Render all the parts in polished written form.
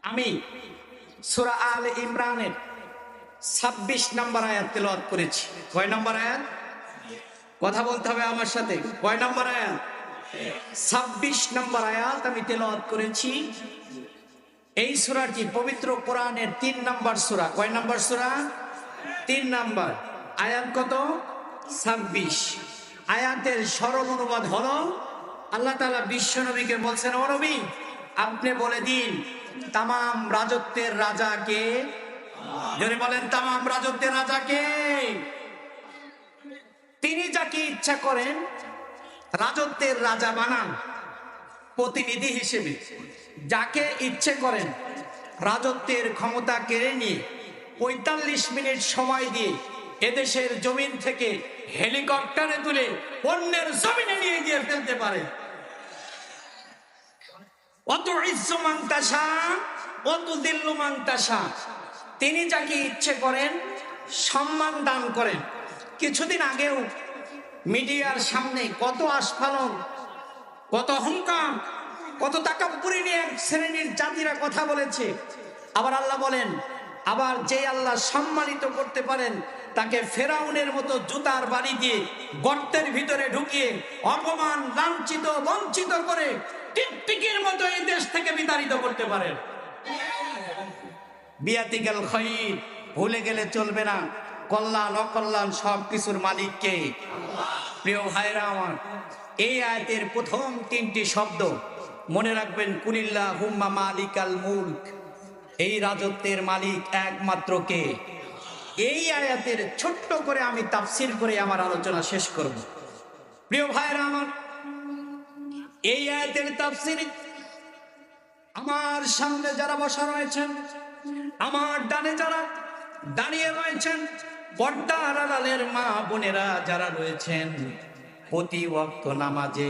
আমি সূরা আলে ইমরানের ২৬ নম্বর আয়াত তেলাওয়াত করেছি। কয় নম্বর আয়াত? কথা বলতে হবে আমার সাথে। কয় নম্বর আয়াত? ২৬ নম্বর আয়াত আমি তেলাওয়াত করেছি। এই সূরাটি পবিত্র কোরআনের ৩ নম্বর সূরা। কয় নম্বর সূরা? ৩ নম্বর। আয়াত কত? ২৬। আয়াতের সরল অনুবাদ হলো, আল্লাহ তাআলা বিশ্ব নবীকে বলছেন, ও নবী, আপনি বলে দিন তামাম রাজত্বের রাজা কে? যদি বলেন তামাম রাজত্বের রাজা কে? তিনি যাকে ইচ্ছা করেন রাজত্বের রাজা বানান প্রতিনিধি হিসেবে, যাকে ইচ্ছে করেন রাজত্বের ক্ষমতা কেড়ে নিয়ে ৪৫ মিনিট সময় দিয়ে এদেশের জমিন থেকে হেলিকপ্টারে তুলে অন্যের জমিনে নিয়ে গিয়ে ফেলতে পারে। অত ইজ্জু মান তাশা অত দিল্লু মান তাশা। তিনি যাকে ইচ্ছে করেন সম্মান দান করেন। কিছুদিন আগেও মিডিয়ার সামনে কত আস্ফালন, কত অহংকার, কত তাকাব্বুরি নিয়ে এক শ্রেণীর জাতিরা কথা বলেছে। আবার আল্লাহ বলেন, আবার যে আল্লাহ সম্মানিত করতে পারেন তাকে ফেরাউনের মতো জুতার বাড়ি দিয়ে গর্তের ভিতরে ঢুকিয়ে অপমান, লাঞ্ছিত, বঞ্চিত করে টিকটিকির মতো এই দেশ থেকে বিতাড়িত করতে পারেন। বিয়াতিকাল খাইর, ভুলে গেলে চলবে না, কল্যাণ অকল্যাণ সব কিছুর মালিককে। প্রিয় ভাইরা আমার, এই আয়াতের প্রথম ৩টি শব্দ মনে রাখবেন, কুলিল্লাহুম্মা মালিকাল মুলক। এই রাজত্বের মালিক একমাত্র কে? এই আয়াতের ছোট্ট করে আমি তাফসীর করে আমার আলোচনা শেষ করব। প্রিয় ভাইরা আমার, এই আয়াতের তাফসীর আমার সামনে যারা বসা রয়েছেন, আমার ডানে যারা দাঁড়িয়ে রয়েছেন, পর্দার আড়ালের মা বোনেরা যারা রয়েছেন, প্রতি ওয়াক্ত নামাজে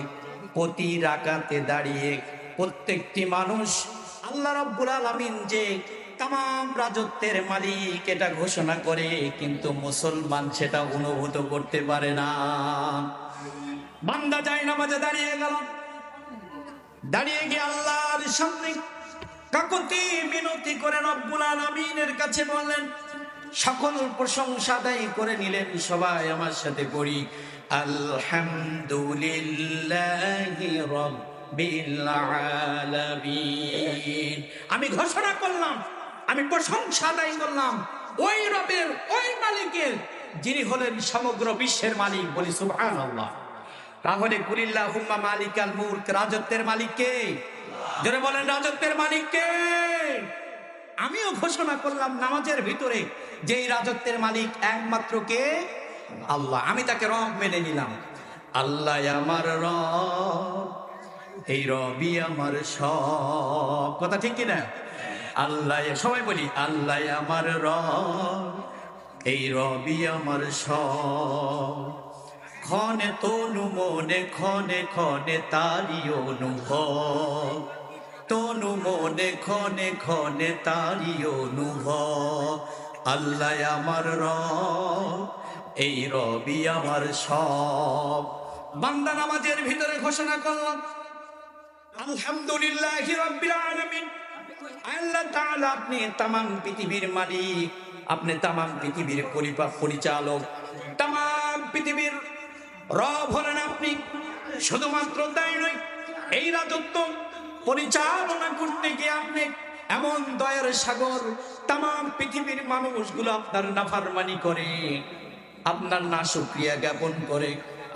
প্রতি রাকাতে দাঁড়িয়ে প্রত্যেকটি মানুষ আল্লাহ রাব্বুল আলামিন যে তামাম রাজত্বের মালিক এটা ঘোষণা করে, কিন্তু মুসলমান সেটা অনুভূত করতে পারে না। বান্দা যায় নামাজে দাঁড়িয়ে গেল, দাঁড়িয়ে গিয়ে আল্লাহর সামনে কাকুতি মিনতি করে রব্বুল আলামিনের কাছে বললেন, সকল প্রশংসা আদায় করে নিলেন। সবাই আমার সাথে পড়ি, আলহামদুলিল্লাহি রাব্বিল আলামিন। আমি ঘোষণা করলাম, আমি প্রশংসা আদায় করলাম ওই রবের, ওই মালিকের, যিনি হলেন সমগ্র বিশ্বের মালিক। বলি সুবহানাল্লাহ। তাহলে কুলিল্লাহুম্মা মালিকাল মুলক, রাজত্বের মালিক কে? যারা বলেন রাজত্বের মালিক কে? আমিও ঘোষণা করলাম নামাজের ভিতরে যে এই রাজত্বের মালিক একমাত্র কে? আল্লাহ। আমি তাকে রব মেনে নিলাম। আল্লাহ আমার রব, এই রবই আমার সব। কথা ঠিক কিনা? আল্লাহ, সবাই বলি, আল্লাহ আমার রব, এই রবই আমার সব। ক্ষণে তনু মনে ক্ষণে ক্ষণে তারি অনুভব, তনু মনে ক্ষণে ক্ষণে তারি অনুভব। আল্লাহ আমার রব, এই রবি আমার সব। বান্দা নামাজের ভিতরে ঘোষণা করলাম, আলহামদুলিল্লাহি রাব্বিল আলামিন। আল্লাহ তাআলা, আপনি তামাম পৃথিবীর মালিক, আপনি তামাম পৃথিবীর পরিচালক, তামাম পৃথিবীর রব হলেন আপনি। শুধুমাত্র তাই নয়, এই রাজত্ব পরিচালনা করতে গিয়ে আপনি এমন দয়ার সাগর, তামাম পৃথিবীর মানুষগুলো আপনার নাফরমানি করে, আপনার নাশুকরিয়া জ্ঞাপন করে।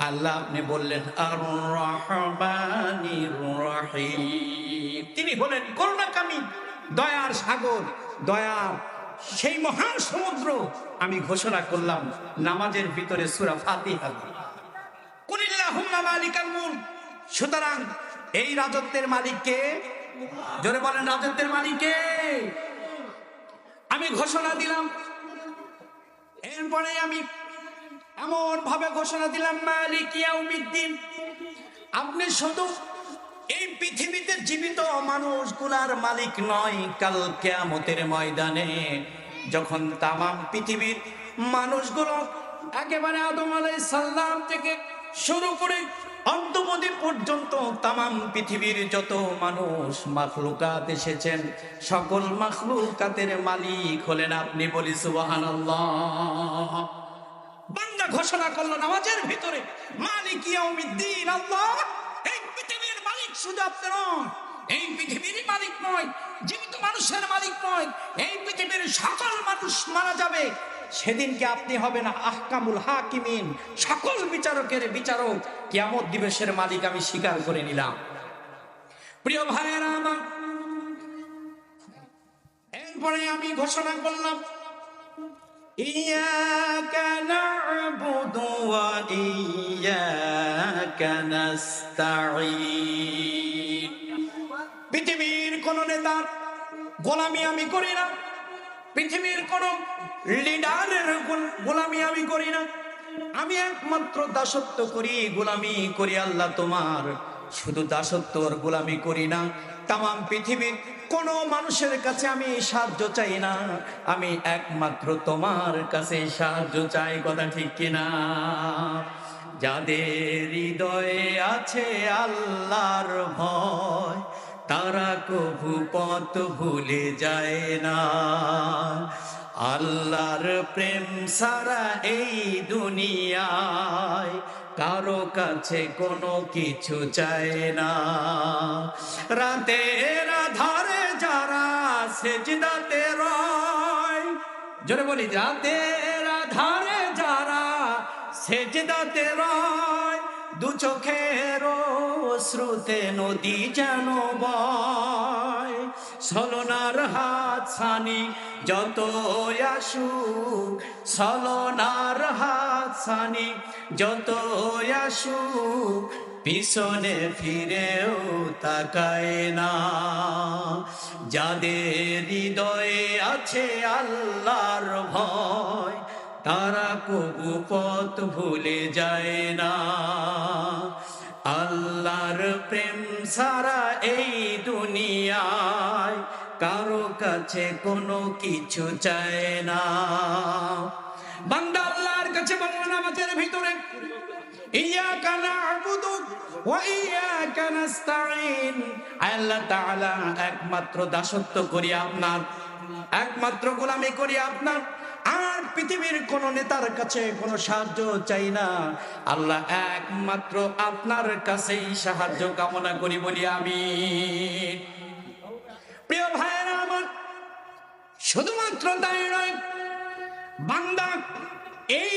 আল্লাহ আপনি বললেন আর রহমানির রহিম, তিনি হলেন করুণাকামী, দয়ার সাগর, দয়ার সেই মহান সমুদ্র। আমি ঘোষণা করলাম নামাজের ভিতরে সূরা ফাতিহা, কুলিল্লাহুম্মা মালিকাল মুলক। সুতরাং এই রাজত্বের মালিক কে? জোরে বলেন, রাজত্বের মালিক কে? আমি ঘোষণা দিলাম। এরপরে আমি এমন ভাবে ঘোষণা দিলাম, মালিক ইয়াউমিদ্দিন। আপনি শুধু এই পৃথিবীতে জীবিত মানুষগুলার মালিক নয়, কাল কিয়ামতের ময়দানে যখন তামাম পৃথিবীর মানুষগুলো একেবারে আদম আলাইহিস সালাম থেকে শুরু করে অদ্যবধি পর্যন্ত তামাম পৃথিবীর যত মানুষ মাখলুকাত এসেছেন, সকল মাখলুকাতের মালিক হলেন আপনি। বলি সুবহানাল্লাহ। বান্দা ঘোষণা করলো নামাজের ভিতরে, মালিক ইয়াউমিদ্দিন, আল্লাহ এই পৃথিবীর মালিক শুধু আপনি নন, এই পৃথিবীর মালিক নয়, জীবিত মানুষের মালিক নয়, এই পৃথিবীর সকল মানুষ মারা যাবে, সেদিনকে আপনি হবেন আহকামুল হাকিমিন, সকল বিচারকের বিচারক, কিয়ামত দিবসের মালিক আমি স্বীকার করে নিলাম। প্রিয় ভাইয়েরা আমার, এরপরে আমি ঘোষণা করলাম ইয়াকা না'বুদু ওয়া ইয়াকা নাস্তাঈন। পৃথিবীর কোন নেতার গোলামি আমি করি না, পৃথিবীর কোন লিডারের গোলামি আমি করি না, আমি একমাত্র দাসত্ব করি, গোলামি করি আল্লাহ তোমার। শুধু দাসত্ব আর গোলামি করি না, তামাম পৃথিবীর কোন মানুষের কাছে আমি সাহায্য চাই না, আমি একমাত্র তোমার কাছে সাহায্য চাই। কথা ঠিক কিনা? যাদের হৃদয়ে আছে আল্লাহর ভয়, তারা কভু পথ ভুলে যায় না। আল্লাহর প্রেম সারা এই দুনিয়ায় কারো কাছে কোনো কিছু চায় না। রাতের আধারে যারা সেজদাতে রয়, জোরে বলি, রাতের আধারে যারা সেজদাতে রয়, দু চোখের শ্রুতে নদী যেন বয়। ছলনার হাত ছানি যত আসুক, ছলনার হাত ছানি যত আসুক, পিছনে ফিরেও তাকায় না। যাদের হৃদয়ে আছে আল্লাহর ভয়, তারা কবু পথ ভুলে যায় না। আল্লাহর প্রেম সারা এই দুনিয়ায় কারো কাছে কোনো কিছু চায় না। বান্দা আল্লাহর কাছে বললেন আমাদের ভিতরে ইয়াকা না'বুদু ওয়া ইয়াকা নাস্তাঈন, আল্লাহ তাআলা একমাত্র দাসত্ব করি আপনার, একমাত্র গোলামি করি আপনার, আর পৃথিবীর কোন নেতার কাছে কোনো সাহায্য চাই না। আল্লাহ একমাত্র আপনার কাছেই সাহায্য কামনা করি। বলি আমিন। প্রিয় ভাইয়েরা আমার, শুধুমাত্র তাই নয়, বান্দা এই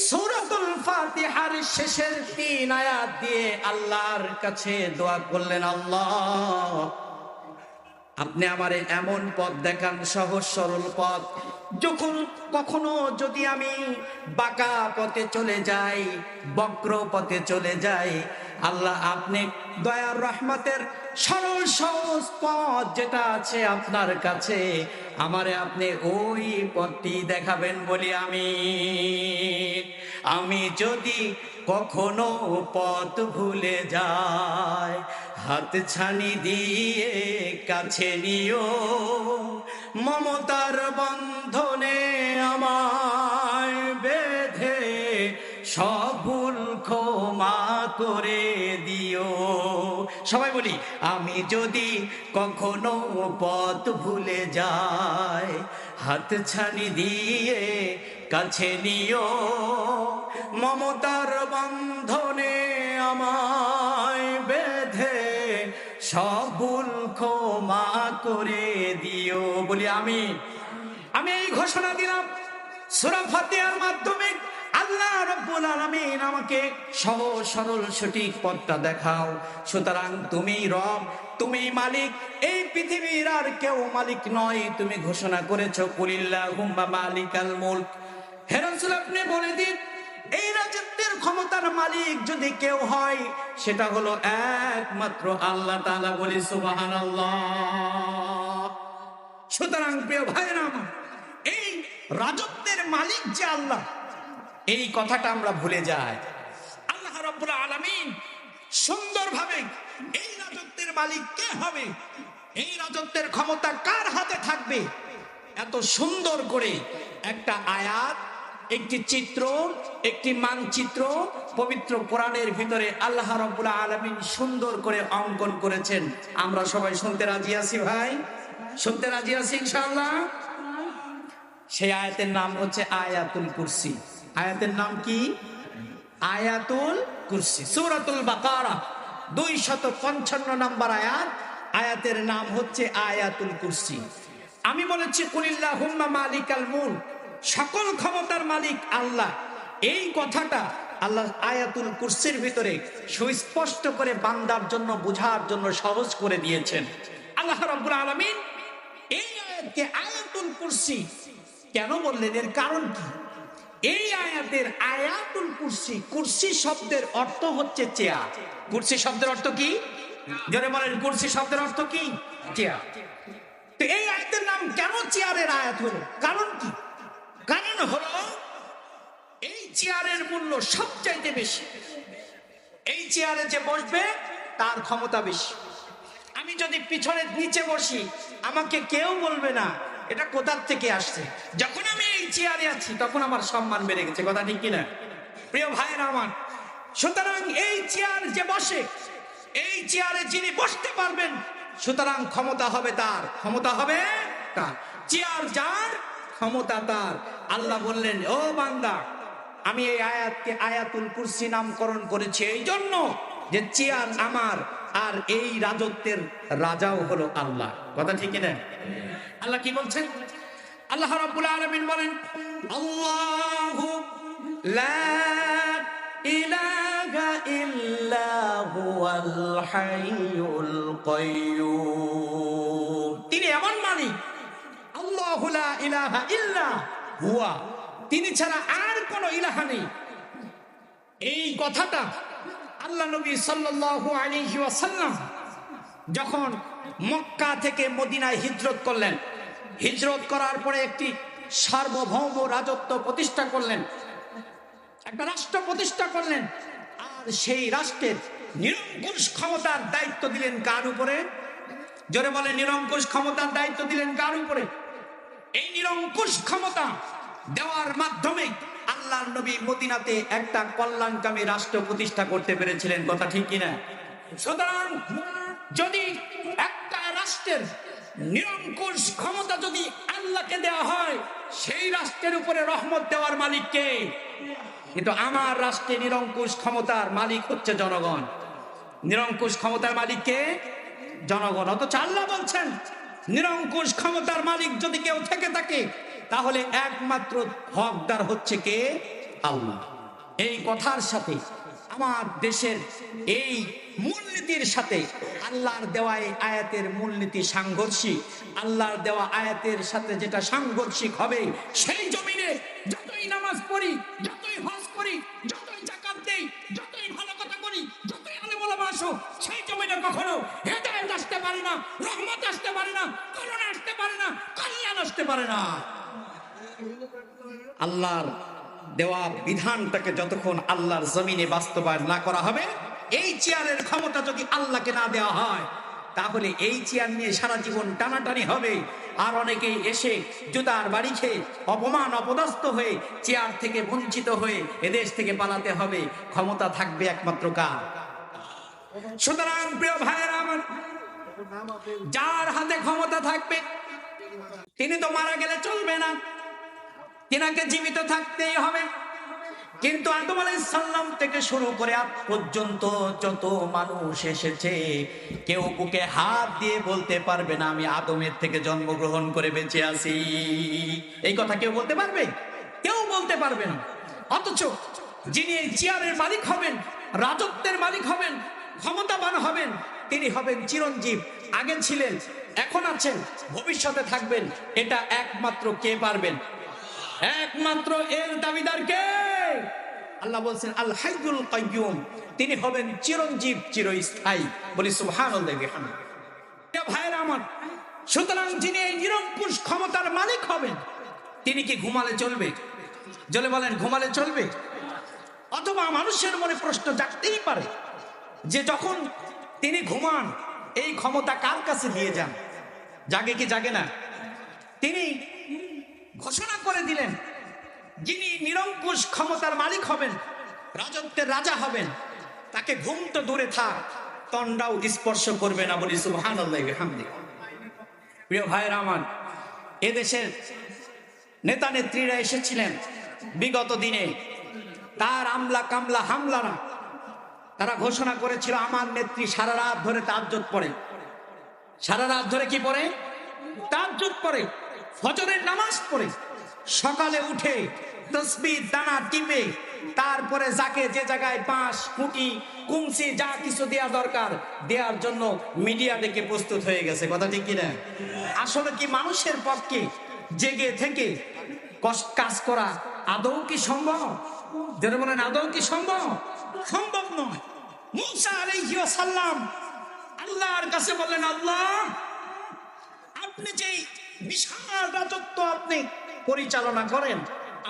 সূরাতুল ফাতিহার শেষের 3 আয়াত দিয়ে আল্লাহর কাছে দোয়া করলেন, আল্লাহ আপনি আমারে এমন পথ দেখান, সহজ সরল পথ। যখন কখনো যদি আমি বাঁকা পথে চলে যাই, বক্র পথে চলে যাই, আল্লাহ আপনি দয়ার রহমতের সরল সহজ পথ যেটা আছে আপনার কাছে, আমারে আপনি ওই পথটি দেখাবেন। বলি আমি যদি কখনো পথ ভুলে যাই, হাত ছানি দিয়ে কাছে নিও, মমতার বন্ধনে আমায় বেঁধে সব ভুল ক্ষমা করে দিও। সবাই বলি, আমি যদি কখনো পথ ভুলে যাই, হাত ছানি দিয়ে কাছে নিও, মমতার বন্ধনে আমায় বেঁধে সব ভুল ক্ষমা করে দিও। বলি আমি এই ঘোষণা দিলাম সূরা ফাতিহার মাধ্যমে, আল্লাহ রাব্বুল আলামিন আমাকে সহজ সরল সঠিক পথটা দেখাও। সুতরাং তুমি রব, তুমি মালিক, এই পৃথিবীর আর কেউ মালিক নয়। তুমি ঘোষণা করেছো কুলিল্লাহুম্মা মালিকাল মুলক। হে রাসূল আপনি বলে দিন, এই রাজত্বের ক্ষমতার মালিক যদি কেউ হয়, সেটা হলো একমাত্র আল্লাহ তাআলা। বলি সুবহানাল্লাহ। সুতরাং প্রিয় ভাইরা আমার, এই রাজত্বের মালিক যে আল্লাহ, এই কথাটা আমরা ভুলে যাই। আল্লাহ রাব্বুল আলামিন সুন্দরভাবে এই রাজত্বের মালিক কে হবে, এই রাজত্বের ক্ষমতা কার হাতে থাকবে, এত সুন্দর করে একটা আয়াত একটি চিত্র, একটি মানচিত্র পবিত্র কোরআনের ভিতরে আল্লাহ রাব্বুল আলামিন সুন্দর করে অঙ্কন করেছেন। আমরা সবাই শুনতে রাজি আছি ভাই? শুনতে রাজি আছি ইনশাআল্লাহ? সেই আয়াতের নাম হচ্ছে আয়াতুল কুরসি। আয়াতের নাম কি? আয়াতুল কুরসি। সূরাতুল বাকারা 255 নম্বর আয়াত। আয়াতের নাম হচ্ছে আয়াতুল কুরসি। আমি বলেছি কুলিল্লাহুম্মা মালিকাল মুলক, সকল ক্ষমতার মালিক আল্লাহ। এই কথাটা আল্লাহ আয়াতুল কুরসির ভিতরে সুস্পষ্ট করে বান্দার জন্য বোঝার জন্য সহজ করে দিয়েছেন। আল্লাহ রাব্বুল আলামিন এই আয়াতকে আয়াতুল কুরসি কেন বললেন, এর কারণ কি? এই আয়াতের আয়াতুল কুরসি, কুরসি শব্দের অর্থ হচ্ছে চেয়ার। কুরসি শব্দের অর্থ কি? জোরে বলেন, কুরসি শব্দের অর্থ কি? চেয়ার। তো এই আয়াতের নাম কেন চেয়ারের আয়াত হলো? কারণ কি? কারণ হলো এই চেয়ারের মূল্য সবচাইতে বেশি। এই চেয়ারে যে বসবে তার ক্ষমতা বেশি। আমি যদি পিছনের নিচে বসি, আমাকে কেউ বলবে না এটা কোথার থেকে আসছে। যখন আমি এই চেয়ারে আছি তখন আমার সম্মান বেড়ে গেছে। কথা ঠিক কিনা প্রিয় ভাইয়েরা আমার? সুতরাং এই চেয়ার যে বসে, এই চেয়ারে যিনি বসতে পারবেন, সুতরাং ক্ষমতা হবে তার, ক্ষমতা হবে তার। চেয়ার যার, ক্ষমতা তার। আল্লাহ বললেন, ও বান্দা, আমি এই আয়াতকে আয়াতুল কুরসি নামকরণ করেছি এই জন্য যে চেয়ার আমার, আর এই রাজত্বের রাজাও হলো আল্লাহ। কথা ঠিক কিনা? আল্লাহ কি বলছেন? আল্লাহ রাব্বুল আলামিন বলেন, আল্লাহু লা ইলাহা ইল্লা হুয়াল হাইয়ুল কাইয়্যুম। তিনি এমন মালিক, আল্লাহু লা ইলাহা ইল্লা হুয়া, তিনি ছাড়া আর কোনো ইলাহা নেই। এই কথাটা আল্লাহ নবী সাল্লাল্লাহু আলাইহি ওয়াসাল্লাম যখন মক্কা থেকে মদিনায় হিজরত করলেন, হিজরত করার পরে একটি সার্বভৌম রাজত্ব প্রতিষ্ঠা করলেন, একটা রাষ্ট্র প্রতিষ্ঠা করলেন। আর সেই রাষ্ট্রের নিরঙ্কুশ ক্ষমতার দায়িত্ব দিলেন কার উপরে? জোরে বলে, নিরঙ্কুশ ক্ষমতার দায়িত্ব দিলেন কার উপরে? এই নিরঙ্কুশ ক্ষমতা দেওয়ার মাধ্যমে আল্লাহর নবী মদিনাতে একটা কল্যাণকামী রাষ্ট্র প্রতিষ্ঠা করতে পেরেছিলেন। কথা ঠিক কিনা? সুতরাং যদি একটা রাষ্ট্রের নিরঙ্কুশ ক্ষমতা যদি আল্লাহকে দেওয়া হয়, সেই রাষ্ট্রের উপরে রহমত দেওয়ার মালিক কে? কিন্তু আমার রাষ্ট্রে নিরঙ্কুশ ক্ষমতার মালিক হচ্ছে জনগণ। নিরঙ্কুশ ক্ষমতার মালিক কে? জনগণ। অথচ আল্লাহ বলছেন, নিরঙ্কুশ ক্ষমতার মালিক যদি কেউ থেকে থাকে, তাহলে একমাত্র হকদার হচ্ছে কে? আল্লাহ। এই কথার সাথে আমার দেশের এই মূলনীতির সাথে আল্লাহর দেওয়া এই আয়াতের মূলনীতি সাংঘর্ষিক। আল্লাহর দেওয়া আয়াতের সাথে যেটা সাংঘর্ষিক হবে, সেই জমিনে যতই নামাজ পড়ি, যতই হজ করি, যতই যাকাত দেই, যতই ভালো কথা করি, যতই আলেম ওলামা আসো, সেই জমিনে কখনো হেদায়েত আসতে পারে না, রহমত আসতে পারে না, করুণা আসতে পারে না, কল্যাণ আসতে পারে না। আল্লাহর দেওয়া বিধানটাকে যতক্ষণ আল্লাহর জমিনে বাস্তবায়ন না করা হবে, এই চেয়ারের ক্ষমতা যদি আল্লাহকে না দেওয়া হয়, তাহলে এই চেয়ার নিয়ে সারা জীবন টানাটানি হবে। আর অনেকেই এসে জুতার বাড়ি খেয়ে অপমান অপদস্থ হয়ে চেয়ার থেকে বঞ্চিত হয়ে এদেশ থেকে পালাতে হবে। ক্ষমতা থাকবে একমাত্র কার? সুতরাং প্রিয় ভাইয়েরা আমার, যার হাতে ক্ষমতা থাকবে তিনি তো মারা গেলে চলবে না, তিনাকে জীবিত থাকতেই হবে। কিন্তু আদম আলাইহিস সালাম থেকে শুরু করে আজ পর্যন্ত যত মানুষ এসেছে, কেউ বুকে হাত দিয়ে বলতে পারবে না আমি আদমের থেকে জন্মগ্রহণ করে বেঁচে আছি। এই কথা কেউ বলতে পারবে? কেউ বলতে পারবে না। অথচ যিনি এই চেয়ারের মালিক হবেন, রাজত্বের মালিক হবেন, ক্ষমতাবান হবেন, তিনি হবেন চিরঞ্জীব। আগে ছিলেন, এখন আছেন, ভবিষ্যতে থাকবেন। এটা একমাত্র কে পারবেন? একমাত্র এর দাবিদার কে? আল্লাহ বলছেন আল হাইয়ুল কাইয়্যুম, তিনি হবেন চিরঞ্জীব, চিরস্থায়ী। বলি সুবহানাল্লাহ বিহামদিহি। ভাইরা আমার, সুতরাং যিনি এই নিরঙ্কুশ ক্ষমতার মালিক হবেন, তিনি কি ঘুমালে চলবে? জলে বলেন, ঘুমালে চলবে? অথবা মানুষের মনে প্রশ্ন জাগতেই পারে যে যখন তিনি ঘুমান, এই ক্ষমতা কার কাছে দিয়ে যান? জাগে কি জাগে না? তিনি ঘোষণা করে দিলেন যিনি নিরঙ্কুশ ক্ষমতার মালিক হবেন, রাজত্বের রাজা হবেন, তাকে ঘুম তো দূরে থাক, তন্ডাও স্পর্শ করবে না, বলি সুবহানাল্লাহি ওয়া বিহামদিহি। প্রিয় ভাইরা আমার, এদেশের নেতা নেত্রীরা এসেছিলেন বিগত দিনে, তার আমলা কামলা হামলারা তারা ঘোষণা করেছিল আমার নেত্রী সারা রাত ধরে তাহাজ্জুদ পড়ে। সারা রাত ধরে কি পড়ে? তাহাজ্জুদ পড়ে, ফজরের নামাজ পড়ে, সকালে উঠে তসবিহ দানা টিপে তারপরে যাকে যে জায়গায় বাঁশ কুটি কুমসি যা কিছু দেওয়া দরকার দেওয়ার জন্য মিডিয়া ডেকে প্রস্তুত হয়ে গেছে। কথা ঠিক কিনা? আসলে কি মানুষের পক্ষে জেগে থেকে কাজ করা আদৌ কি সম্ভব? যারা বলেন আদৌ কি সম্ভব? সম্ভব নয়। মূসা আলাইহিস সালাম আল্লাহর কাছে বললেন, আল্লাহ, আপনি যে বিশাল রাজত্ব আপনি পরিচালনা করেন,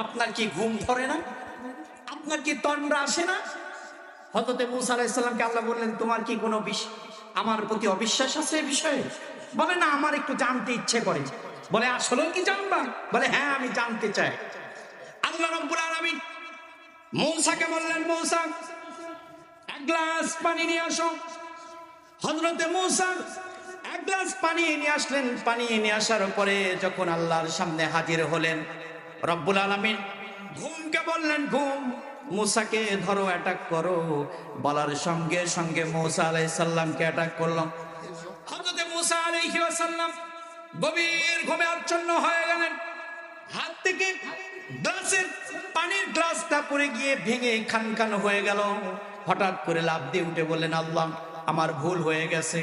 আপনার কি ঘুম ধরে না? আপনার কি তন্দ্রা আসে না? হযরত মূসা আলাইহিস সালামকে আল্লাহ বললেন, তোমার কি কোনো আমার প্রতি অবিশ্বাস আছে এই বিষয়ে? বলে, না, আমার একটু জানতে ইচ্ছে করে। বলে, আসলে কি জানবা? বলে, হ্যাঁ, আমি জানতে চাই। আল্লাহ রাব্বুল আলামিন মূসাকে বললেন, মূসা, এক গ্লাস পানি নিয়ে আসো। হযরত মূসা এক গ্লাস পানি নিয়ে আসলেন। পানি নিয়ে আসার পরে যখন আল্লাহর সামনে হাজির হলেন, রব্বুল আলামিন ঘুমকে বললেন, ঘুম, মূসাকে ধরো, অ্যাটাক করো। বলার সঙ্গে সঙ্গে মূসা আলাইহিস সালামকে অ্যাটাক করলো। হযরত মূসা আলাইহিস সালাম গভীর ঘুমে আচ্ছন্ন হয়ে গেলেন। হাত থেকে গ্লাসের পানির গ্লাসটা পড়ে গিয়ে ভেঙে খান খান হয়ে গেল। হঠাৎ করে লাফ দিয়ে উঠে বললেন, আল্লাহ, আমার ভুল হয়ে গেছে।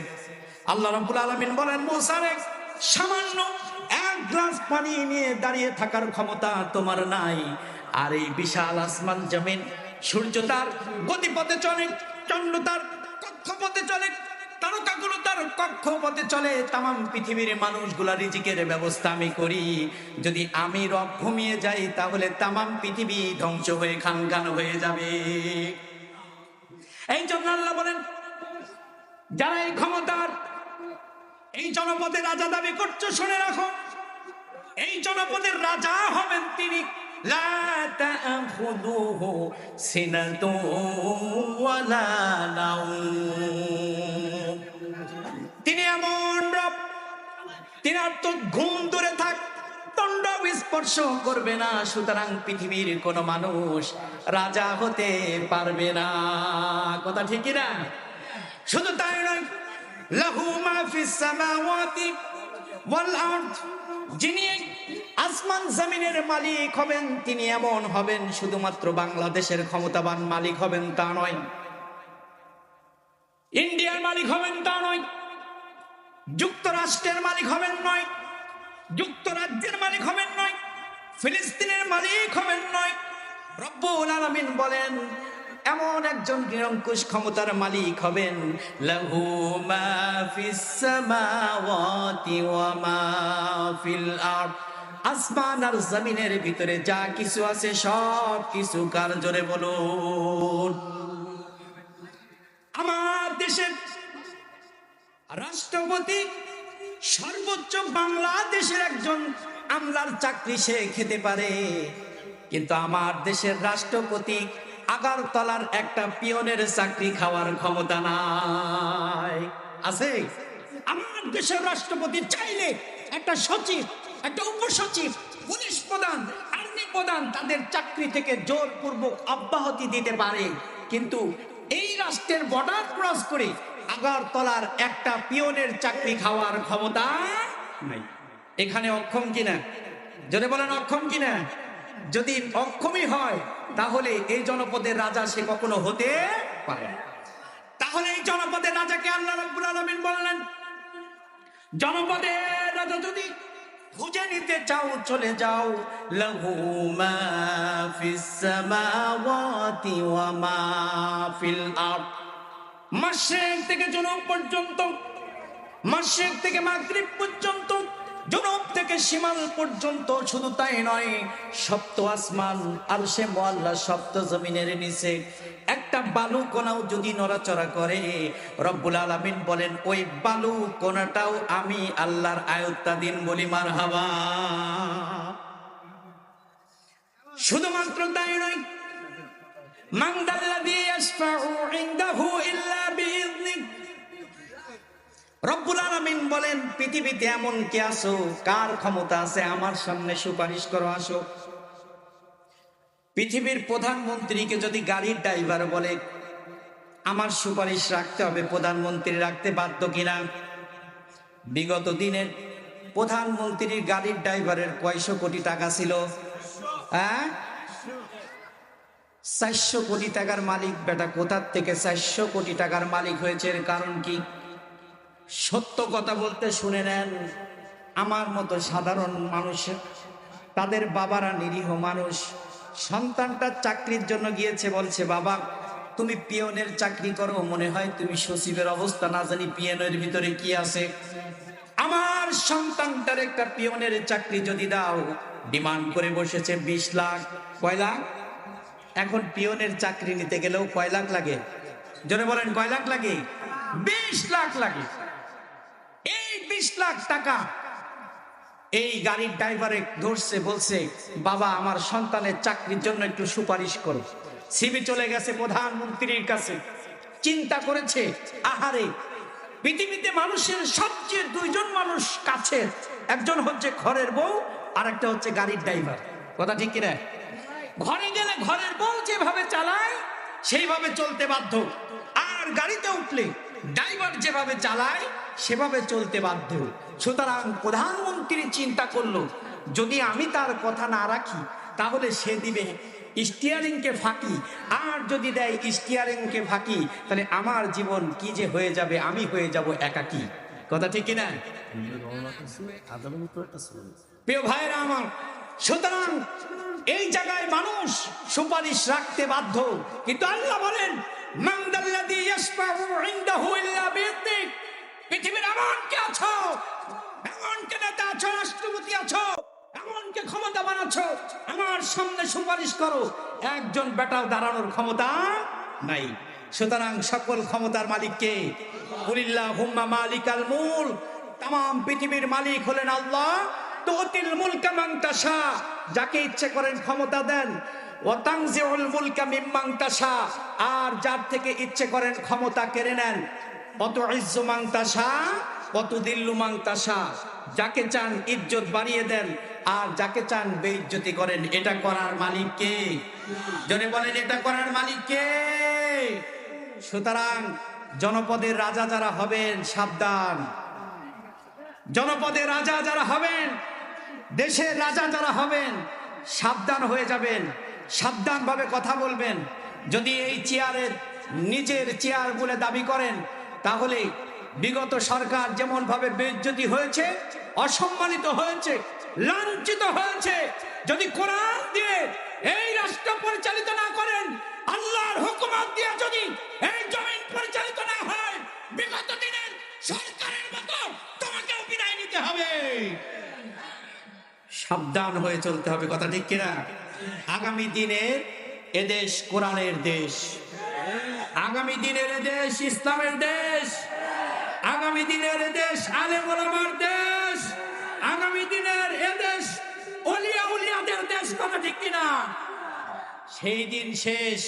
আল্লাহ রাব্বুল আলামিন বলেন, মূসা রে, সামান্য এক গ্লাস পানি নিয়ে দাঁড়িয়ে থাকার ক্ষমতা তোমার নাই। আর এই বিশাল আসমান জমিন, সূর্য তার গতিপথে চলে, চন্দ্র তার কক্ষপথে চলে, তারকাগুলো তার কক্ষপথে চলে, তামাম পৃথিবীর মানুষগুলা রিজিকের ব্যবস্থা আমি করি। যদি আমি রব ঘুমিয়ে যাই তাহলে তামাম পৃথিবী ধ্বংস হয়ে খানখান হয়ে যাবে। এই জন্য আল্লাহ বলেন, যারা এই ক্ষমতার এই জনপদের রাজা দাবি করছো, শুনে রাখো, এই জনপদের রাজা হবেন তিনি। লা তাখুযুহু সিনাতুন ওয়ালা নাওম। তিনি এমন রব, তিনার তো ঘুম দূরে থাক, তন্ড স্পর্শ করবে না। সুতরাং পৃথিবীর কোন মানুষ রাজা হতে পারবে না। কথা ঠিক না? শুধু তাই নয়, লাহু মা ফিস সামাওয়াতি ওয়াল আরদ, যিনি আসমান জমিনের মালিক হবেন তিনি এমন হবেন, শুধুমাত্র বাংলাদেশের ক্ষমতাবান মালিক হবেন তা নয়, ইন্ডিয়ার মালিক হবেন তা নয়, যুক্তরাষ্ট্রের মালিক হবেন নয়, যুক্তরাজ্যের মালিক হবেন নয়, ফিলিস্তিনের মালিক হবেন নয়। রব্বুল আলামিন বলেন, এমন একজন নিরঙ্কুশ ক্ষমতার মালিক হবেন, লাহু মা ফিস সামাওয়াতি ওয়া মা ফিল আরদ, আসমান আর জমিনের ভিতরে যা কিছু আছে সব কিছু কার? জোরে বলুন। আমার দেশের রাষ্ট্রপতি সর্বোচ্চ বাংলাদেশের একজন আমলার চাকরি সে খেতে পারে, কিন্তু আমার দেশের রাষ্ট্রপতি আগারতলার একটা পিয়নের চাকরি খাওয়ার ক্ষমতা নাই। আছে? আমার দেশের রাষ্ট্রপতি চাইলে একটা সচিব, একটা উপসচিব, পুলিশ প্রধান, আর্মি প্রধান তাদের চাকরি থেকে জোরপূর্বক অব্যাহতি দিতে পারে, কিন্তু এই রাষ্ট্রের বর্ডার ক্রস করে আগারতলার একটা পিয়নের চাকরি খাওয়ার ক্ষমতা নাই। এখানে অক্ষম কিনা? যদি বলেন অক্ষম কিনা? যদি অক্ষমই হয় তাহলে এই জনপদের রাজা সে কখনো হতে পারে না। তাহলে এই জনপদের রাজাকে আল্লাহ রাব্বুল আলামিন বললেন, জনপদের রাজা যদি খুঁজে নিতে চাও চলে যাও, লাহু মা ফিস সামাওয়াতি ওয়া মা ফিল আরদ, মাশরিক থেকে জনুব পর্যন্ত, মাশরিক থেকে মাগরিব পর্যন্ত, জনুব থেকে শিমাল পর্যন্ত। শুধু তাই নয়, সপ্ত আসমান, আরশে মুআল্লা, সপ্ত জমিনের নিচে একটা বালু কণাও যদি নড়াচড়া করে, রব্বুল আলামিন বলেন ওই বালু কণাটাও আমি আল্লাহর আয়ত্তাধীন। বলি মারহাবা। শুধুমাত্র তাই নয়, মান দাল্লাযী ইয়াশফাউ ইনদাহু ইল্লা বিইযনিহি। রব্বুল আলামিন বলেন, পৃথিবীতে এমন কে আছো, কার ক্ষমতা আছে আমার সামনে সুপারিশ করো, আসো। পৃথিবীর প্রধানমন্ত্রীকে যদি গাড়ির ড্রাইভার বলে আমার সুপারিশ রাখতে হবে, প্রধানমন্ত্রী রাখতে বাধ্য কিনা? বিগত দিনের প্রধানমন্ত্রীর গাড়ির ড্রাইভারের কয়শো কোটি টাকা ছিল? 400 কোটি টাকার মালিক। বেটা কোথার থেকে 400 কোটি টাকার মালিক হয়েছে? এর কারণ কি? সত্য কথা বলতে শুনে নেন, আমার মতো সাধারণ মানুষ, তাদের বাবারা নিরীহ মানুষ, সন্তানটা চাকরির জন্য গিয়েছে, বলছে বাবা তুমি পিয়নের চাকরি করো, মনে হয় তুমি সচিবের অবস্থা না জানি পিয়নের ভিতরে কি আছে, আমার সন্তানটার একটা পিয়নের চাকরি যদি দাও। ডিমান্ড করে বসেছে 20 লাখ। কয় লাখ? এখন পিয়নের চাকরি নিতে গেলেও কয় লাখ লাগে? জোরে বলেন, কয় লাখ লাগে? 20 লাখ লাগে। এই 20 লাখ টাকা এই গাড়ির ড্রাইভারে ধরছে, বলছে বাবা আমার সন্তানের চাকরির জন্য একটু সুপারিশ করো। সিবি চলে গেছে প্রধানমন্ত্রীর কাছে। চিন্তা করেছে, আহারে পৃথিবীতে মানুষের সবচেয়ে দুইজন মানুষ কাছের, একজন হচ্ছে ঘরের বউ আর একটা হচ্ছে গাড়ির ড্রাইভার। কথা ঠিক কিনা? ঘরে গেলে ঘরের বউ যেভাবে চালায় সেইভাবে চলতে বাধ্য, আর গাড়িতে উঠলে ড্রাইভার যেভাবে চালায় সেভাবে চলতে বাধ্য। সুতরাং প্রধানমন্ত্রী চিন্তা করলো, যদি আমি তার কথা না রাখি তাহলে সে দিবে স্টিয়ারিংকে ফাঁকি, আর যদি দেয় স্টিয়ারিংকে ফাঁকি তাহলে আমার জীবন কি যে হয়ে যাবে, আমি হয়ে যাব একাকী। কথা ঠিক কিনা? প্রিয় ভাইরা আমার, সুতরাং এই জায়গায় মানুষ সুপারিশ রাখতে বাধ্য, কিন্তু আল্লাহ বলেন মান দাল্লাযী ইয়াশফাউ ইনদাহু ইল্লা বিইযনিহি। পৃথিবীর এমন কে আছো, এমন কে নেতা আছো, রাষ্ট্রপতি আছো, এমন কে ক্ষমতাবান আছো, আমার সামনে সুপারিশ করো, একজন বেটাও দাঁড়ানোর ক্ষমতা নাই। সুতরাং সকল ক্ষমতার মালিক কে? কুলিল্লাহুম্মা মালিকাল মুলক। তাম পৃথিবীর মালিক হলেন আল্লাহ। তুতিল মুলকা মান তাশা, যাকে ইচ্ছে করেন ক্ষমতা দেন। ওয়া তানজিউল মুলকা মিম্মান তাশা, আর যার থেকে ইচ্ছে করেন ক্ষমতা কেড়ে নেন। অত ইজ্জু মান তাশা অত দিল্লু মান তাশা, যাকে চান ইজ্জত বাড়িয়ে দেন আর যাকে চান বেইজ্জতি করেন। এটা করার মালিক কে? জনে বলেন, এটা করার মালিক কে? সুতরাং জনপদের রাজা যারা হবেন সাবধান, জনপদের রাজা যারা হবেন, দেশের রাজা যারা হবেন সাবধান হয়ে যাবেন, সাবধানভাবে কথা বলবেন। যদি এই চেয়ারের নিজের চেয়ার বলে দাবি করেন তাহলে বিগত সরকার যেমন ভাবে বেইজ্জতি হয়েছে, অসম্মানিত হয়েছে, লাঞ্ছিত হয়েছে, যদি কোরআন দিয়ে এই রাষ্ট্র পরিচালিত না করেন, আল্লাহর হুকুমত দিয়ে যদি এই জমিন পরিচালিত না হয়, বিগত দিনের সরকারের মতো তোমাকেও বিদায় নিতে হবে। সাবধান হয়ে চলতে হবে। কথা ঠিক কিনা? আগামী দিনের এদেশ কোরআনের দেশ, আগামী দিনের এদেশ ইসলামের দেশ, আগামী দিনের এদেশ আলেম ওলামার দেশ, আগামী দিনের এদেশ ওলিয়া উলিয়াদের দেশ। কথা ঠিক কিনা? সেই দিন শেষ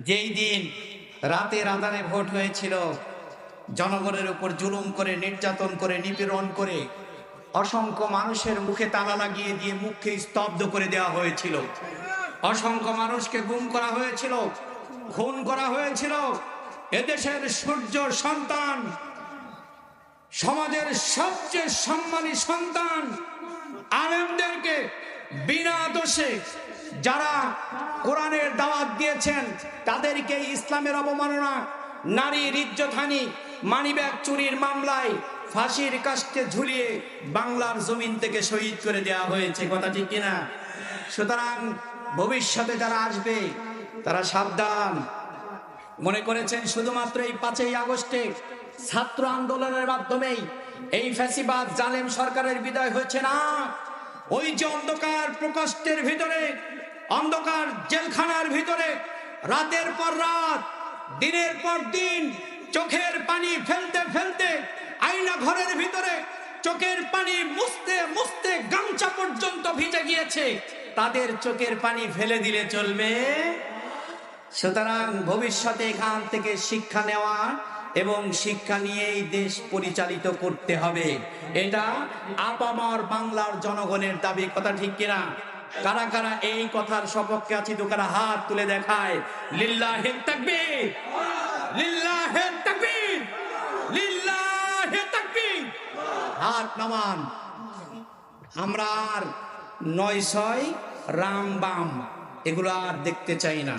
যেই দিন রাতের আঁধারে ভোট হয়েছিল, জনগণের উপর জুলুম করে, নির্যাতন করে, নিপীড়ন করে, অসংখ্য মানুষের মুখে তালা লাগিয়ে দিয়ে মুখকে স্তব্ধ করে দেওয়া হয়েছিল, অসংখ্য মানুষকে গুম করা হয়েছিল, খুন করা হয়েছিল। এদেশের সূর্য সন্তান, সমাজের সবচেয়ে সম্মানী সন্তান আলেমদেরকে বিনা দোষে যারা কোরআনের দাওয়াত দিয়েছেন তাদেরকে ইসলামের অবমাননা, নারীর ইজ্জতহানি, মানিব্যাগ চুরির মামলায় ফাঁসির কাস্টে ঝুলিয়ে বাংলার জমিন থেকে শহীদ করে দেওয়া হয়েছে। কথা ঠিক কিনা? সুতরাং ভবিষ্যতে যারা আসবে তারা সাবধান। মনে করেছেন শুধুমাত্র এই 5ই আগস্টে ছাত্র আন্দোলনের মাধ্যমেই এই ফ্যাসিবাদ জালেম সরকারের বিদায় হয়েছে? না, ওই যে অন্ধকার প্রকোষ্ঠের ভিতরে, অন্ধকার জেলখানার ভিতরে রাতের পর রাত, দিনের পর দিন চোখের পানি ফেলতে ফেলতে, আয়না ঘরের ভিতরে চোখের পানি মুছতে মুছতে গামছা পর্যন্ত ভিজে গিয়েছে। তাদের চোখের পানি ফেলে দিলে চলবে। সুতরাং ভবিষ্যতে এখান থেকে শিক্ষা নেওয়া এবং শিক্ষা নিয়েই দেশ পরিচালিত করতে হবে, এটা আপামর বাংলার জনগণের দাবি। কথা ঠিক কিনা? কারা কারা এই কথার সপক্ষে আছে তো কারা হাত তুলে দেখায়। লিল্লাহে তাকবীর, লিল্লাহে তাকবীর, লিল্লাহে তাকবীর। হাত নামান। আমরা আর ৯-৬ রাম বাম এগুলো আর দেখতে চাই না,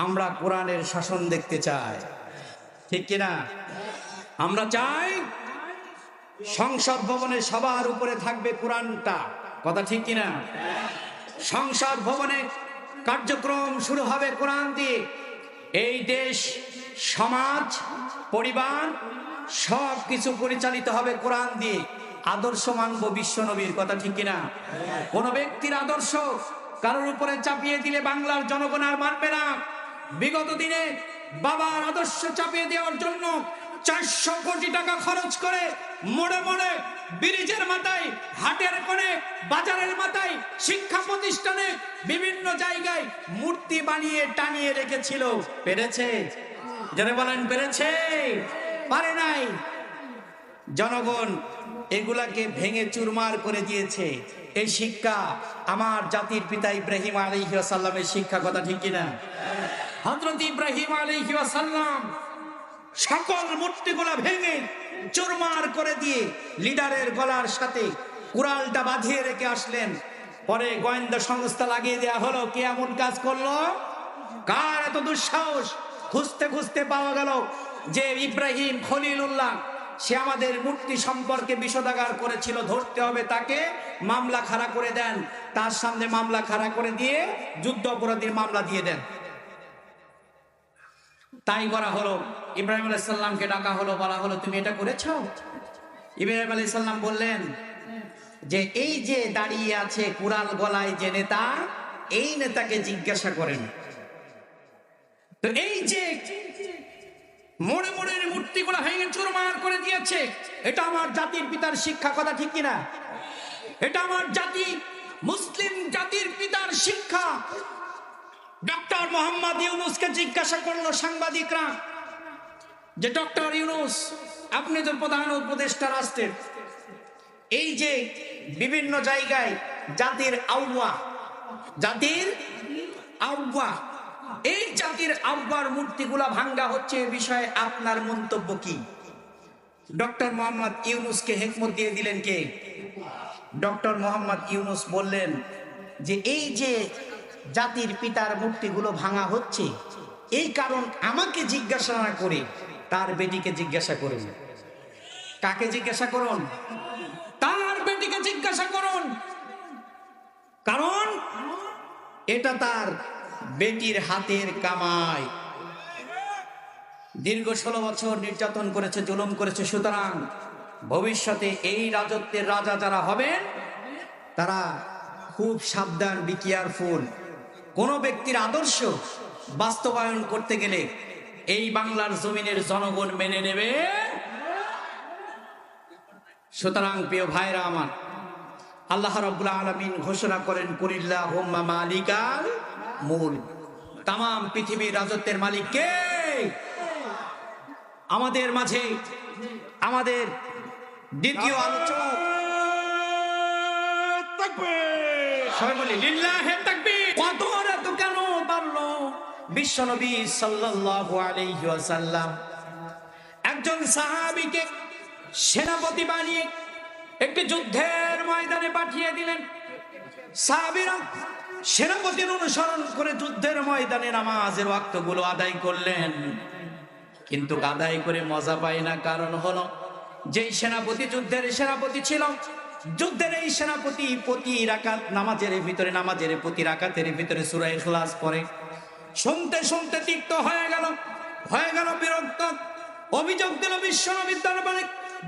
আমরা কোরআনের শাসন দেখতে চাই, ঠিক কিনা? আমরা চাই সংসদ ভবনে সবার উপরে থাকবে কোরআনটা, কথা ঠিক কিনা? সংসদ ভবনে কার্যক্রম শুরু হবে কোরআন দিয়ে। এই দেশ, সমাজ, পরিবার সব কিছু পরিচালিত হবে কোরআন দিয়ে। আদর্শ মানব বিশ্ব নবীর, কথা ঠিক কিনা? কোন ব্যক্তির আদর্শ কারোর উপরে চাপিয়ে দিলে বাংলার জনগণ আর মানবে না। বিগত দিনে বাবার আদর্শ চাপিয়ে দেওয়ার জন্য 400 কোটি টাকা খরচ করে মোড়ে মোড়ে, ব্রিজের মাথায়, হাটের কোণে, বাজারের মাথায়, শিক্ষা প্রতিষ্ঠানে, বিভিন্ন জায়গায় মূর্তি বানিয়ে টানিয়ে রেখেছিল। পেরেছে? যারা বলেন পেরেছে? পারে নাই। জনগণ এগুলাকে ভেঙে চুরমার করে দিয়েছে। এই শিক্ষা আমার জাতির পিতা ইব্রাহিম আলাইহিস সালামের শিক্ষা, কথা ঠিক কিনা? হযরত ইব্রাহিম আলাইহিস সালাম সকল মূর্তিগুলা ভেঙে চুরমার করে দিয়ে লিডারের গলার সাথে কুড়ালটা বাঁধিয়ে রেখে আসলেন। পরে গোয়েন্দা সংস্থা লাগিয়ে দেয়া হলো। কে এমন কাজ করলো? কার এত দুঃসাহস? খুঁজতে খুঁজতে পাওয়া গেল যে ইব্রাহিম খলিলুল্লাহ, সে আমাদের মূর্তি সম্পর্কে বিষোদাগার করেছিল, ধরতে হবে তাকে, মামলা খাড়া করে দেন। তার সামনে মামলা খাড়া করে দিয়ে যুদ্ধ অপরাধীর মামলা দিয়ে দেন। তাই করা হলো। ইব্রাহিম আলাইহিস সালামকে ডাকা হলো, বলা হলো তুমি এটা করেছো? ইব্রাহিম আলাইহিস সালাম বললেন যে এই যে দাঁড়িয়ে আছে কুড়াল গলায় যে নেতা, এই নেতাকে জিজ্ঞাসা করেন। তো এই যে মোড়ে মোড়ে মূর্তিগুলো ভেঙে চুরমার করে দিয়েছে, এটা আমার জাতির পিতার শিক্ষা, কথা ঠিক কিনা? এটা আমার জাতি, মুসলিম জাতির পিতার শিক্ষা। ডক্টর মোহাম্মদ ইউনূসকে জিজ্ঞাসা করলো সাংবাদিকরা যে ডক্টর ইউনূস, আপনি তো প্রধান উপদেষ্টা রাষ্ট্রের, এই যে বিভিন্ন জায়গায় জাতির আউয়া, জাতির আউয়া, এই জাতির আব্বার মূর্তিগুলা ভাঙ্গা হচ্ছে, এ বিষয়ে আপনার মন্তব্য কি? ডক্টর মোহাম্মদ ইউনূসকে হিকমত দিয়ে দিলেন কে? ডক্টর মোহাম্মদ ইউনূস বললেন যে এই যে জাতির পিতার মূর্তিগুলো ভাঙা হচ্ছে, এই কারণ আমাকে জিজ্ঞাসা না করে তার বেটিকে জিজ্ঞাসা করুন। কাকে জিজ্ঞাসা করুন? তার বেটিকে জিজ্ঞাসা করুন। কারণ এটা তার বেটির হাতের কামাই। দীর্ঘ 16 বছর নির্যাতন করেছে, জুলুম করেছে। সুতরাং ভবিষ্যতে এই রাজত্বের রাজা যারা হবেন তারা খুব সাবধান, বি কেয়ারফুল। কোন ব্যক্তির আদর্শ বাস্তবায়ন করতে গেলে এই বাংলার জমিনের জনগণ মেনে নেবে। সুতরাং প্রিয় ভাইরা আমার, আল্লাহ রাব্বুল আলামিন ঘোষণা করেন কুলিল্লাহুম্মা মালিকাল মুলক, তামাম পৃথিবীর রাজত্বের মালিক কে? আমাদের মাঝে আমাদের দ্বিতীয় আলোচক, সবাই বলি লিল্লাহে তাকবীর। কত রাত কেন বাড়লো? বিশ্বনবী সাল্লাল্লাহু আলাইহি ওয়াসাল্লাম একজন সাহাবীকে সেনাপতি বানিয়ে একটি যুদ্ধের ময়দানে পাঠিয়ে দিলেন। সাহাবীরা সেনাপতির অনুসরণ করে যুদ্ধের ময়দানে নামাজের ওয়াক্তগুলো আদায় করলেন, কিন্তু আদায় করে মজা পায় না। কারণ হলো যেই সেনাপতি যুদ্ধের সেনাপতি ছিল, যুদ্ধের এই সেনাপতি প্রতি রাকাত নামাজের ভিতরে, নামাজের প্রতি রাকাতের ভিতরে সূরা ইখলাস পড়ে। শুনতে শুনতে তিক্ত হয়ে গেল বিরক্ত। অভিযোগ দিল বিশ্বনবীর দরবারে।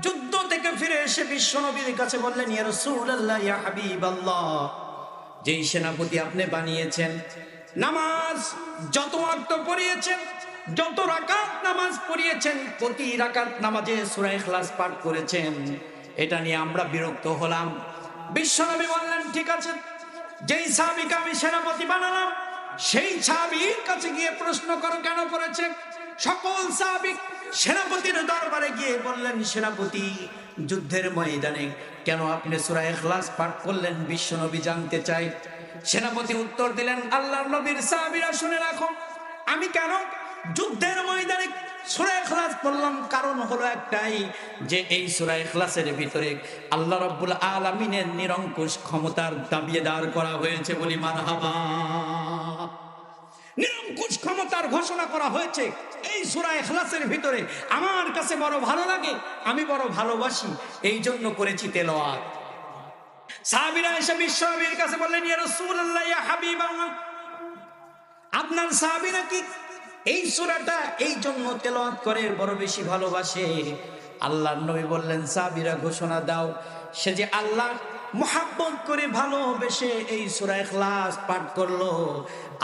যুদ্ধ থেকে ফিরে এসে বিশ্বনবীর কাছে বললেন, ইয়া রাসূলুল্লাহ, ইয়া হাবিবাল্লাহ, যেই সেনাপতি আপনি বানিয়েছেন, নামাজ যত ওয়াক্ত পড়িয়েছেন, যত রাকাত নামাজ পড়িয়েছেন, প্রতি রাকাত নামাজে সূরা ইখলাস পাঠ করেছেন, এটা নিয়ে আমরা বিরক্ত হলাম। বিশ্বনবী বললেন, ঠিক আছে, যেই সাহাবীকে আমি সেনাপতি বানালাম সেই সাহাবীর কাছে গিয়ে প্রশ্ন করো কেন করেছে। সকল সাহাবী সেনাপতির দরবারে গিয়ে বললেন, সেনাপতি, যুদ্ধের ময়দানে কেন আপনি সূরা ইখলাস পাঠ করলেন, বিশ্বনবী জানতে চাই। সেনাপতি উত্তর দিলেন, আল্লাহর নবীর সাহাবীরা শুনে রাখো, আমি কেন যুদ্ধের ময়দানে সূরা ইখলাস পড়লাম, কারণ হলো একটাই, যে এই সূরা ইখলাসের ভিতরে আল্লাহ রাব্বুল আলামিনের নিরঙ্কুশ ক্ষমতার দাবিদার করা হয়েছে। বলি মারহাবা। নিরঙ্কুশ ক্ষমতার ঘোষণা করা হয়েছে এই সূরা ইখলাসের ভিতরে। আমার কাছে বড় ভালো লাগে, আমি বড় ভালোবাসি, এই জন্য করেছি তেলাওয়াত। সাহাবীরা এসে বিশ্বনবীর কাছে বললেন, ইয়া রাসূলুল্লাহ, ইয়া হাবিবাল্লাহ, আপনার সাহাবীরা কি এই সূরাটা এই জন্য তেলাওয়াত করে বড় বেশি ভালোবাসে? আল্লাহর নবী বললেন, সাহাবীরা ঘোষণা দাও, সে যে আল্লাহ মুহাব্বত করে ভালোবেসে এই সূরা ইখলাস পাঠ করলো,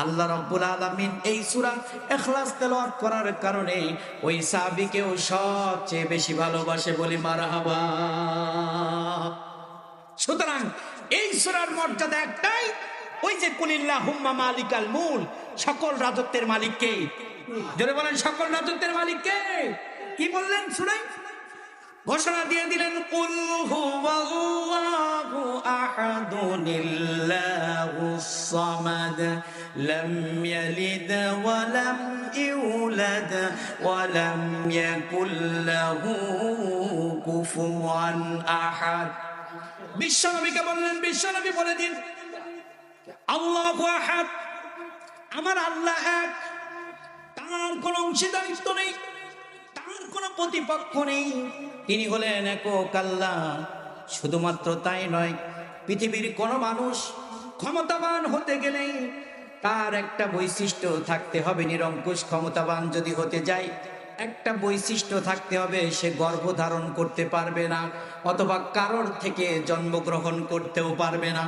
আল্লাহ রাব্বুল আলামিন এই সূরা ইখলাস তেলাওয়াত করার কারণে ওই সাহাবীকেও সবচেয়ে বেশি ভালোবাসে। বলি মারহাবা। সুতরাং এই সূরার মর্যাদা একটাই, ওই যে কুলিল্লাহুম্মা মালিকাল মুলক, সকল রাজত্বের মালিক কে? জোরে বলেন, সকল রাজত্বের মালিক কে? কি বললেন শুনে? ঘোষণা দিয়ে দিলেন, কুল হুয়াল্লাহু আহাদুনিল্লাহুস সামাদ লাম ইয়ালিদ ওয়া লাম ইউলাদ ওয়া লাম ইয়াকুল লাহু কুফুয়ান আহাদ। বিশ্বনবীকে বললেন, বিশ্বনবী বলে দিন, আল্লাহু আহাদ, আমার আল্লাহ এক, তার কোনো অংশীদারিত্ব নেই, তার কোনো প্রতিপক্ষ নেই, তিনি হলেন একক আল্লাহ। শুধুমাত্র তাই নয়, পৃথিবীর কোনো মানুষ ক্ষমতাবান হতে গেলে তার একটা বৈশিষ্ট্য থাকতে হবে। নিরঙ্কুশ ক্ষমতাবান যদি হতে যায়, একটা বৈশিষ্ট্য থাকতে হবে, সে গর্ভধারণ করতে পারবে না, অথবা কারোর থেকে জন্মগ্রহণ করতেও পারবে না।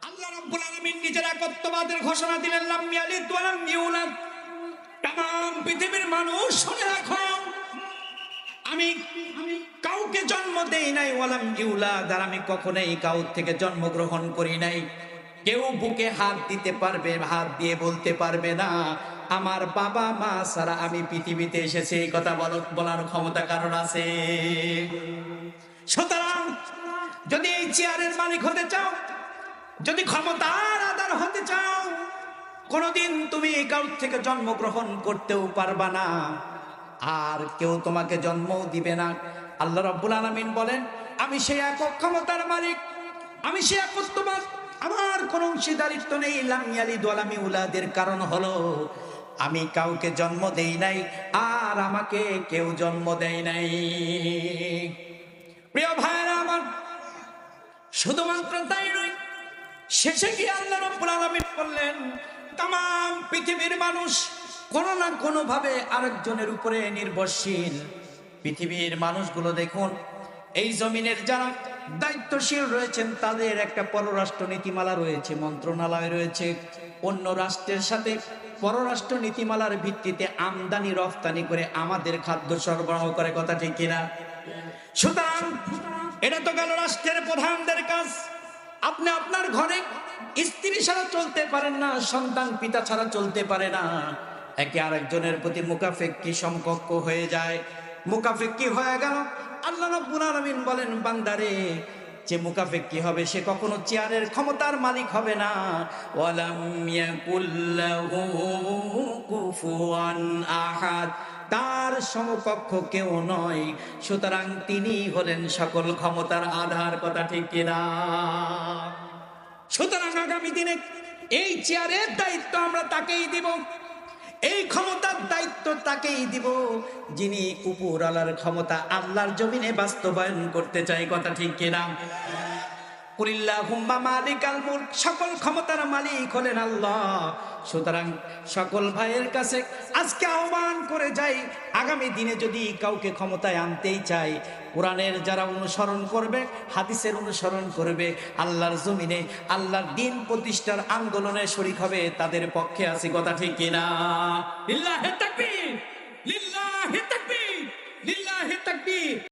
আল্লাহ রাব্বুল আলামিন নিজের একত্ববাদের ঘোষণা দিলেন, লাম ইয়ালিদ ওয়া লাম ইউলাদ। তাম পৃথিবীর মানুষ শুনে রাখো, আমি কাউকে জন্ম দেই নাই, ওয়ালাম ইউলাদ, আর আমি কখনোই কাউ থেকে জন্মগ্রহণ করি নাই। কেউ বুকে হাত দিতে পারবে, হাত দিয়ে বলতে পারবে না আমার বাবা মা ছাড়া আমি পৃথিবীতে এসেছি, এই কথা বলার ক্ষমতা কারণ আছে। সুতরাং যদি এই চেয়ারের মালিক হতে চাও, যদি ক্ষমতার আধার হতে চাও, কোনদিন তুমি কাউ থেকে জন্মগ্রহণ করতেও পারবা না, আর কেউ তোমাকে জন্মও দিবে না। আল্লাহ রাব্বুল আলামিন বলেন, আমি সেই একক ক্ষমতার মালিক, আমি সেই একত্ববাদ, আমার কোনো অংশীদারিত্ব নেই। লাম ইয়ালিদ ওয়া লাম ইউলাদের কারণ হলো আমি কাউকে জন্ম দেই নাই, আর আমাকে কেউ জন্ম দেয় নাই। প্রিয় ভাইরা আমার, শুধুমাত্র তাই নয়, শেষে গিয়ে আল্লাহ রাব্বুল আলামিন বললেন, তাম পৃথিবীর মানুষ কোনো না কোনো ভাবে আরেকজনের উপরে নির্ভরশীল। পৃথিবীর মানুষগুলো দেখুন, এই জমিনের যারা দায়িত্বশীল রয়েছেন তাদের একটা পররাষ্ট্র নীতিমালা রয়েছে, মন্ত্রণালয় রয়েছে। অন্য রাষ্ট্রের সাথে পররাষ্ট্র নীতিমালার ভিত্তিতে আমদানি রফতানি করে আমাদের খাদ্য সরবরাহ করে, কথা ঠিক কিনা? সুতরাং এটা তো গেল রাষ্ট্রের প্রধানদের কাজ। আপনি আপনার ঘরে স্ত্রী ছাড়া চলতে পারেন না, সন্তান পিতা ছাড়া চলতে পারে না, একে আরেকজনের প্রতি মুকাফেক্কি সম্পর্ক হয়ে যায়। মুকাফেক্কি হয়ে গেল, আল্লাহ রাব্বুল আলামিন বলেন, বান্দারে, যে মুকাফেক্কি হবে সে কখনো চেয়ারের ক্ষমতার মালিক হবে না। ওয়ালাম ইয়াকুল লাহু কুফুয়ান আহাদ, তার সমকক্ষ কেউ নয়। সুতরাং তিনি হলেন সকল ক্ষমতার আধার, কথা ঠিক কিনা? সুতরাং আগামী দিনে এই চেয়ারের দায়িত্ব আমরা তাকেই দিব, এই ক্ষমতার দায়িত্ব তাকেই দিব যিনি উপর আল্লাহর ক্ষমতা আল্লাহর জমিনে বাস্তবায়ন করতে চাই, কথা ঠিক কিনা? কুলিল্লাহুম্মা মালিকাল মুলক, সকল ক্ষমতার মালিক হলেন আল্লাহ। সুতরাং সকল ভাইয়ের কাছে আজকে আহ্বান করে যাই, আগামী দিনে যদি কাউকে ক্ষমতায় আনতেই চাই, কোরআনের যারা অনুসরণ করবে, হাদিসের অনুসরণ করবে, আল্লাহর জমিনে আল্লাহর দ্বীন প্রতিষ্ঠার আন্দোলনে শরীক হবে, তাদের পক্ষে আছে, কথা ঠিক কিনা? লিল্লাহি তাকবীর।